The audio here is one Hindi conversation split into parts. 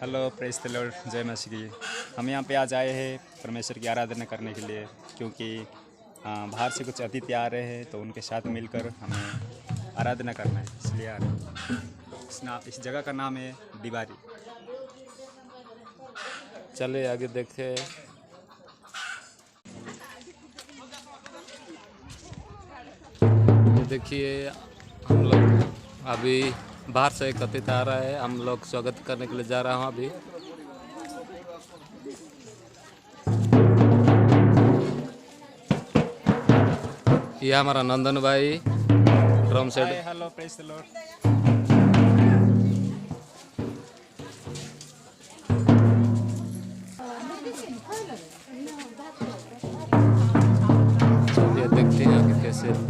हेलो प्रेज द लॉर्ड, जय मसीह की। हम यहाँ पे आज आए हैं परमेश्वर की आराधना करने के लिए, क्योंकि बाहर से कुछ अतिथि आ रहे हैं, तो उनके साथ मिलकर हमें आराधना करना है, इसलिए आ रहे हैं। इस जगह का नाम है दीवारी। चले आगे देखे। देखिए हम लोग अभी बाहर से एक अतिथि आ रहा है, हम लोग स्वागत करने के लिए जा रहा हूँ अभी। ये हमारा नंदन भाई drum set. Hello praise the Lord. चलिए देखते हैं कि कैसे।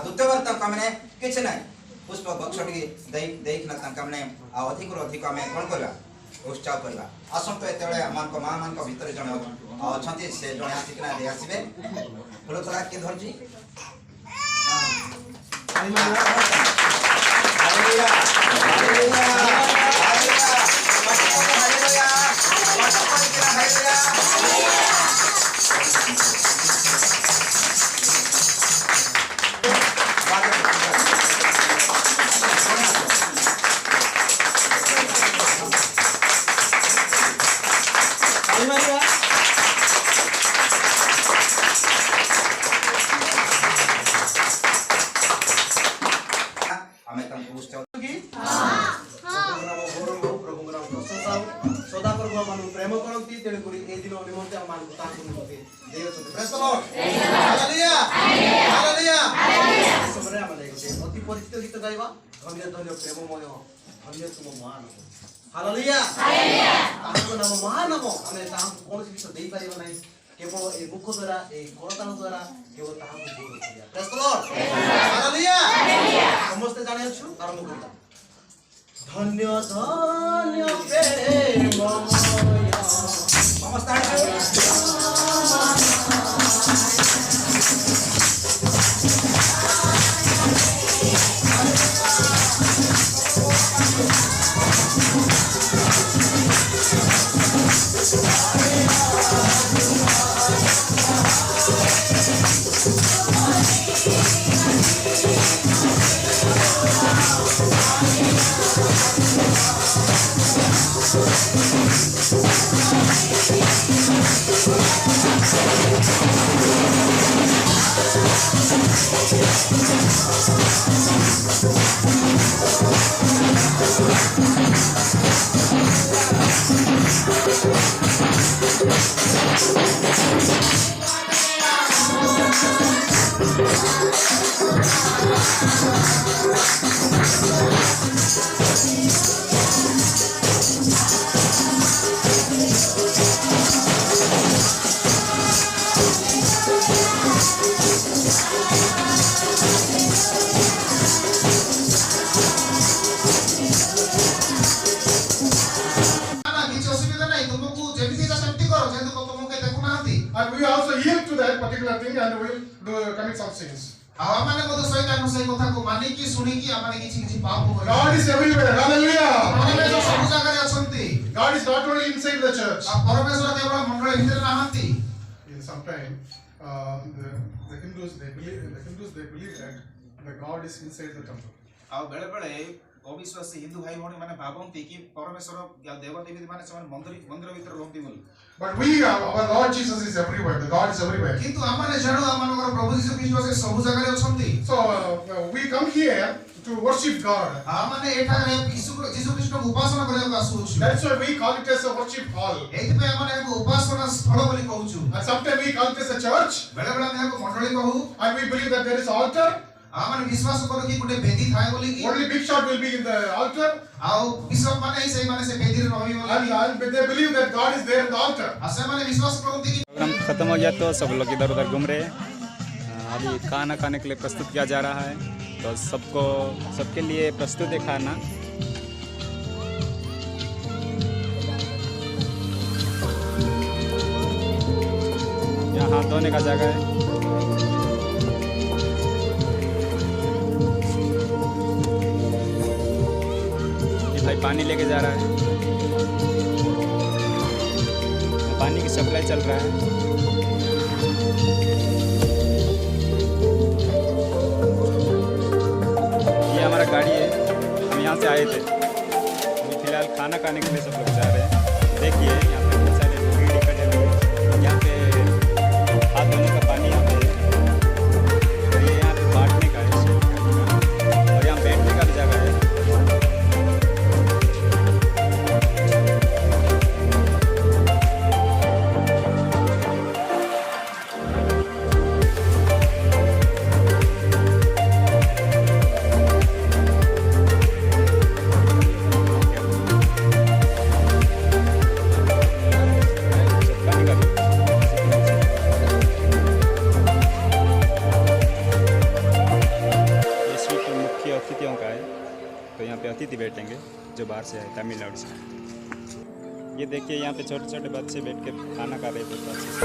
द्वितीयबार तक हमने किछ नहीं पुष्प गछटी देखना तक हमने अधिक अधिक आम कौन करवा उत्साह करवा आसत ये मान माँ मान भर जन अच्छा से जड़े आसिकना दे आसवे फूल तोड़ा किए धरजी प्रेम करती तेणुक ए दिन निमंते समय अति परिचित गीत गाइबा धन्य धन्य प्रेममय धन्य तुम महान हालेलुया नाम महानाम आम कौन जिस दे पार ना केवल ए मुख द्वारा ए गणताण द्वारा केवल समस्ते जाने आरंभ कर धन्य धन्य प्रेममय And we also yield to that particular thing and we will commit some sins. God is everywhere. Hallelujah. God is not only inside the church. In some time, the Hindus they believe that God is inside the temple. अविश्वासी हिंदू भाई भौणी माने भावंती कि परमेश्वर देवता देवी माने समान मंदिर भीतर रहंती बोली But we our Lord Jesus is everywhere. The God is everywhere. किंतु आमाने जानो आमानकर प्रभु यीशु ख्रीष्ट से सब जगह रे अछंती So we come here to worship God. आमाने एठा यीशु ख्रीष्ट को उपासना करबा आसु छु That's why we call it as a worship hall. एथि पे आमाने एक उपासना स्थल बोली कहू छु And sometimes we call it as a church. बेले बेले हम मंडली कहू And we believe that there is altar. आमाने विश्वास करू कि गुटे वेदी थाए बोली कि Only big shot will be in the altar. आउ बिशप माने से माने से वेदी रे रही बोली And they believe that God is there in the altar. आसे माने विश्वास करती कि प्रोग्राम खत्म हो गया तो सब लोग इधर उधर घूम रहे हैं। अभी खाना खाने के लिए प्रस्तुत किया जा रहा है तो सबके लिए प्रस्तुत है खाना। यहाँ हाथ धोने का जगह है। ये भाई पानी लेके जा रहा है। पानी की सप्लाई चल रहा है। ये हमारा गाड़ी है, हम यहाँ से आए थे। अभी फिलहाल खाना खाने के लिए सब लोग जा रहे हैं। देखिए यहाँ पे बहुत सारे भीड़ इकट्ठे हुए हैं। यहाँ पे हाथ धोने का पानी यहाँ पे है। और ये यहाँ पे बांटने का है और यहाँ बैठने का भी जगह है। अतिथियों का है, तो यहाँ पे अतिथि बैठेंगे जो बाहर से आए, तमिलनाडु से। ये देखिए यहाँ पे छोटे छोटे बच्चे बैठ के खाना खा रहे हैं बहुत अच्छे से।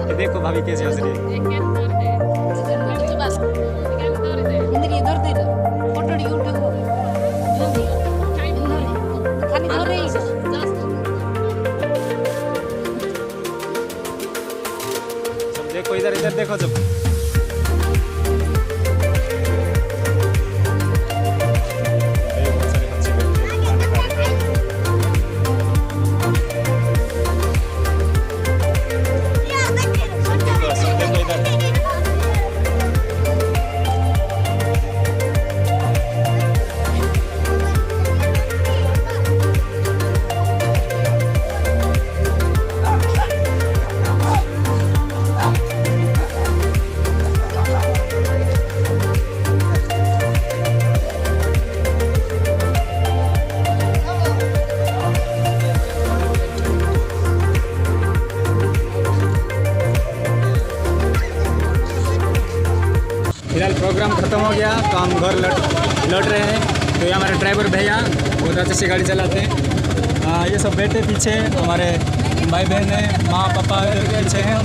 ये देखो भाभी कैसे हंस रही है। सब देखो इधर इधर देखो जब। बहुत सारे बच्चे बैठ के खाना खा रहे हैं। सब देखो इधर। फिलहाल प्रोग्राम खत्म हो गया तो हम घर लौट रहे हैं। तो ये हमारे ड्राइवर भैया बहुत अच्छे से गाड़ी चलाते हैं। ये सब बैठे पीछे हमारे भाई बहन हैं, माँ पापा पीछे हैं।